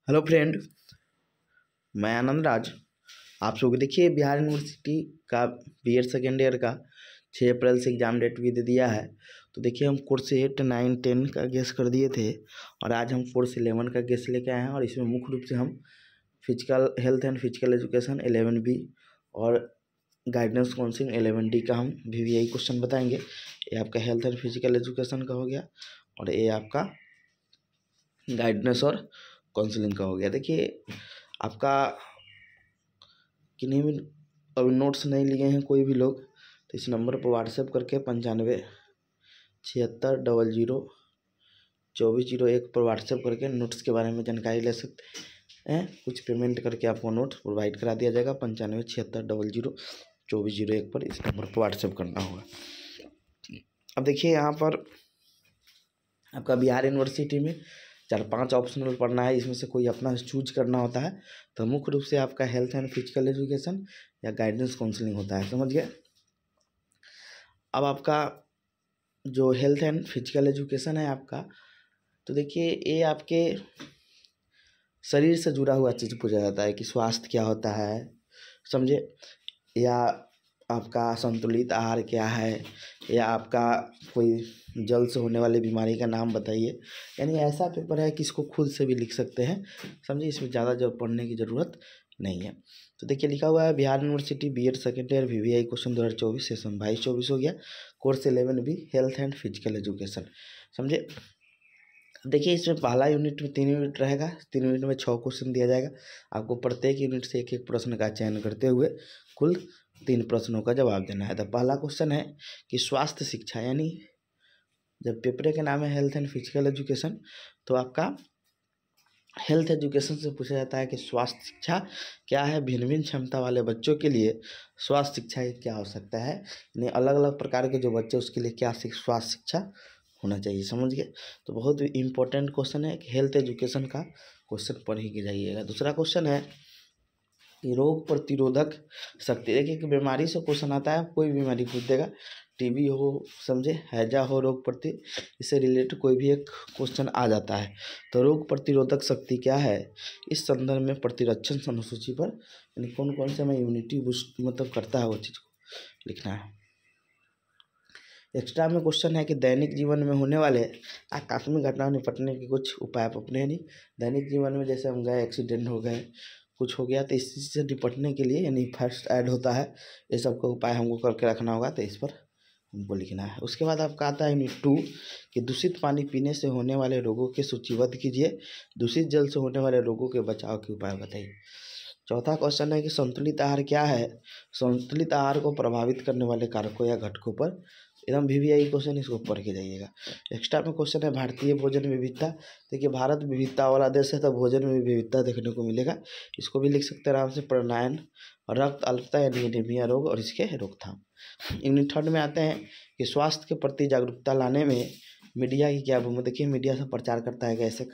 Hello friend, मैं आनंद राज। आप लोग देखिए, बिहार यूनिवर्सिटी का बीएड सेकेंड ईयर का 6 अप्रैल से एग्ज़ाम डेट भी दे दिया है। तो देखिए, हम कोर्स 8, 9, 10 का गेस कर दिए थे और आज हम कोर्स 11 का गेस लेके आए हैं। और इसमें मुख्य रूप से हम physical health and physical education 11B और गाइडेंस काउंसलिंग 11D का हम VVI क्वेश्चन बताएंगे। ये आपका हेल्थ एंड फिजिकल एजुकेशन का हो गया और ये आपका गाइडेंस और काउंसलिंग का हो गया। देखिए, आपका किन्हीं भी अभी नोट्स नहीं लिए हैं कोई भी लोग, तो इस नंबर पर व्हाट्सएप करके 9576002401 पर व्हाट्सएप करके नोट्स के बारे में जानकारी ले सकते हैं। कुछ पेमेंट करके आपको नोट प्रोवाइड करा दिया जाएगा। 9576002401 पर इस नंबर पर व्हाट्सएप करना होगा। अब देखिए, यहाँ पर आपका बिहार यूनिवर्सिटी में 4-5 ऑप्शनल पढ़ना है, इसमें से कोई अपना चूज करना होता है। तो मुख्य रूप से आपका हेल्थ एंड फिजिकल एजुकेशन या गाइडेंस काउंसलिंग होता है, समझ गए। अब आपका जो हेल्थ एंड फिजिकल एजुकेशन है आपका, तो देखिए ये आपके शरीर से जुड़ा हुआ चीज़ पूछा जाता है कि स्वास्थ्य क्या होता है, समझे, या आपका संतुलित आहार क्या है, या आपका कोई जल से होने वाली बीमारी का नाम बताइए। यानी ऐसा पेपर है कि इसको खुद से भी लिख सकते हैं, समझिए। इसमें ज़्यादा जब पढ़ने की ज़रूरत नहीं है। तो देखिए, लिखा हुआ है Bihar university BEd second year VVI question 2024 session 22-24 हो गया। Course 11B health and physical education, समझे। देखिए, इसमें पहला यूनिट में 3 यूनिट रहेगा। 3 यूनिट में 6 क्वेश्चन दिया जाएगा। आपको प्रत्येक यूनिट से एक प्रश्न का चयन करते हुए कुल 3 प्रश्नों का जवाब देना है। तो पहला क्वेश्चन है कि स्वास्थ्य शिक्षा, यानी जब पेपर के नाम है हेल्थ एंड फिजिकल एजुकेशन, तो आपका हेल्थ एजुकेशन से पूछा जाता है कि स्वास्थ्य शिक्षा क्या है। भिन्न भिन्न क्षमता वाले बच्चों के लिए स्वास्थ्य शिक्षा क्या हो सकता है, यानी अलग अलग प्रकार के जो बच्चे उसके लिए क्या स्वास्थ्य शिक्षा होना चाहिए, समझ गए। तो बहुत इंपॉर्टेंट क्वेश्चन है कि हेल्थ एजुकेशन का क्वेश्चन पढ़ ही के जाइएगा। दूसरा क्वेश्चन है कि रोग प्रतिरोधक शक्ति। देखिए कि बीमारी से क्वेश्चन आता है, कोई बीमारी पूछ देगा, टीबी हो, समझे, हैजा हो, रोग प्रति, इससे रिलेटेड कोई भी एक क्वेश्चन आ जाता है। तो रोग प्रतिरोधक शक्ति क्या है, इस संदर्भ में प्रतिरक्षण अनुसूची पर यानी कौन कौन से में इम्यूनिटी बूस्ट मतलब करता है वो चीज़ को लिखना है। एक्स्ट्रा में क्वेश्चन है कि दैनिक जीवन में होने वाले आकस्मिक घटनाओं निपटने के कुछ उपाय आप अपने, यानी दैनिक जीवन में जैसे हम गए, एक्सीडेंट हो गए, कुछ हो गया, तो इस चीज़ से निपटने के लिए यानी फर्स्ट ऐड होता है, ये सब का उपाय हमको करके रखना होगा। तो इस पर हमको लिखना है। उसके बाद आपका आता है यूनिट 2 कि दूषित पानी पीने से होने वाले रोगों के सूचीबद्ध कीजिए। दूषित जल से होने वाले रोगों के बचाव के उपाय बताइए। चौथा क्वेश्चन है कि संतुलित आहार क्या है। संतुलित आहार को प्रभावित करने वाले कारकों या घटकों पर एकदम VVI क्वेश्चन, इसको पढ़ के जाइएगा। एक्स्ट्रा में क्वेश्चन है भारतीय भोजन विविधता। देखिए, भारत विविधता वाला देश है, तो भोजन में विविधता देखने को मिलेगा। इसको भी लिख सकते हैं आराम से। प्रणायन और रक्त अल्पता यानी एनीमिया रोग और इसके रोकथाम। यूनिट 3 में आते हैं कि स्वास्थ्य के प्रति जागरूकता लाने में मीडिया की क्या भूमिका। देखिए, मीडिया से प्रचार करता है कि ऐसे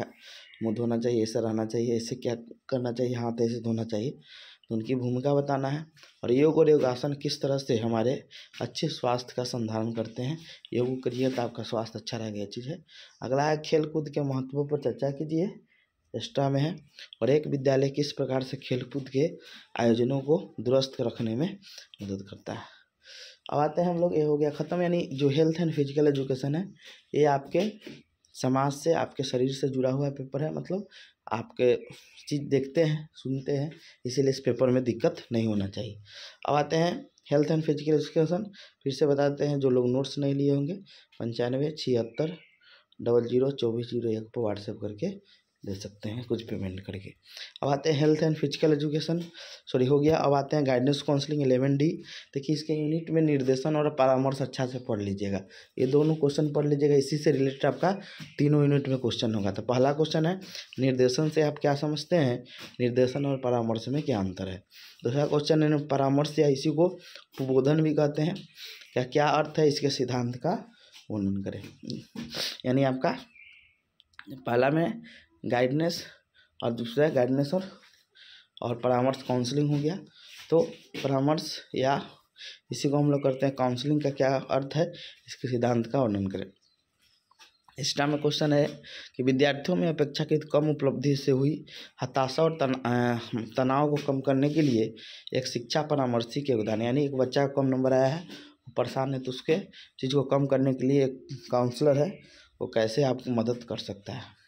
मुँह धोना चाहिए, ऐसे रहना चाहिए, ऐसे क्या करना चाहिए, हाथ ऐसे धोना चाहिए, तो उनकी भूमिका बताना है। और योग और योगासन किस तरह से हमारे अच्छे स्वास्थ्य का संधारण करते हैं। योग करिए तो आपका स्वास्थ्य अच्छा रहेगा, ये चीज़ है। अगला है खेल कूद के महत्व पर चर्चा कीजिए, एक्स्ट्रा में है। और एक विद्यालय किस प्रकार से खेलकूद के आयोजनों को दुरुस्त रखने में मदद करता है। अब आते हैं हम लोग, ये हो गया ख़त्म। यानी जो हेल्थ एंड फिजिकल एजुकेशन है, ये आपके समाज से, आपके शरीर से जुड़ा हुआ पेपर है। मतलब आपके चीज़ देखते हैं, सुनते हैं, इसीलिए इस पेपर में दिक्कत नहीं होना चाहिए। अब आते हैं हेल्थ एंड फिजिकल एजुकेशन, फिर से बताते हैं जो लोग नोट्स नहीं लिए होंगे 9576002401 पर व्हाट्सएप करके दे सकते हैं कुछ पेमेंट करके। अब आते हैं health and physical education, sorry हो गया। अब आते हैं गाइडेंस काउंसलिंग 11D। देखिए, इसके यूनिट में निर्देशन और परामर्श अच्छा से पढ़ लीजिएगा, ये दोनों क्वेश्चन पढ़ लीजिएगा। इसी से रिलेटेड आपका तीनों यूनिट में क्वेश्चन होगा। तो पहला क्वेश्चन है निर्देशन से आप क्या समझते हैं, निर्देशन और परामर्श में क्या अंतर है। दूसरा क्वेश्चन है परामर्श या इसी को प्रबोधन भी कहते हैं, क्या क्या अर्थ है, इसके सिद्धांत का वर्णन करें। यानी आपका पहला में गाइडेंस और दूसरा गाइडेंस और परामर्श काउंसलिंग हो गया। तो परामर्श या इसी को हम लोग करते हैं काउंसलिंग का क्या अर्थ है, इसके सिद्धांत का वर्णन करें। इस टाइम में क्वेश्चन है कि विद्यार्थियों में अपेक्षाकृत कम उपलब्धि से हुई हताशा और तनाव को कम करने के लिए एक शिक्षा परामर्शी के योगदान, यानी एक बच्चा को कम नंबर आया है, वो परेशान है, तो उसके चीज़ को कम करने के लिए एक काउंसलर है, वो कैसे आपको मदद कर सकता है।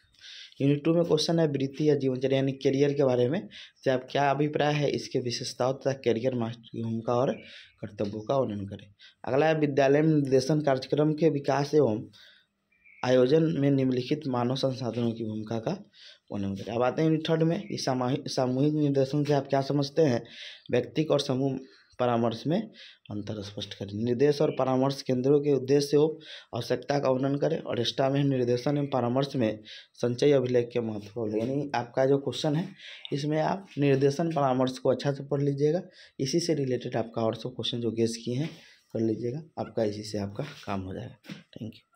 यूनिट 2 में क्वेश्चन है वृत्ति या जीवनचर्या यानी करियर के बारे में, तो आप क्या अभिप्राय है, इसके विशेषताओं तथा करियर मास्टर की भूमिका और कर्तव्यों का वर्णन करें। अगला है विद्यालय में निर्देशन कार्यक्रम के विकास एवं आयोजन में निम्नलिखित मानव संसाधनों की भूमिका का वर्णन करें। अब आते हैं यूनिट 3 में, इस सामूहिक निर्देशन से आप क्या समझते हैं, व्यक्तिगत और समूह परामर्श में अंतर स्पष्ट करें। निर्देश और परामर्श केंद्रों के उद्देश्य एवं आवश्यकता का वर्णन करें। और एक्स्ट्रा में निर्देशन एवं परामर्श में संचय अभिलेख के महत्व को, यानी आपका जो क्वेश्चन है इसमें आप निर्देशन परामर्श को अच्छा से पढ़ लीजिएगा, इसी से रिलेटेड आपका और सब क्वेश्चन जो गेस किए हैं कर लीजिएगा, आपका इसी से आपका काम हो जाएगा। Thank you.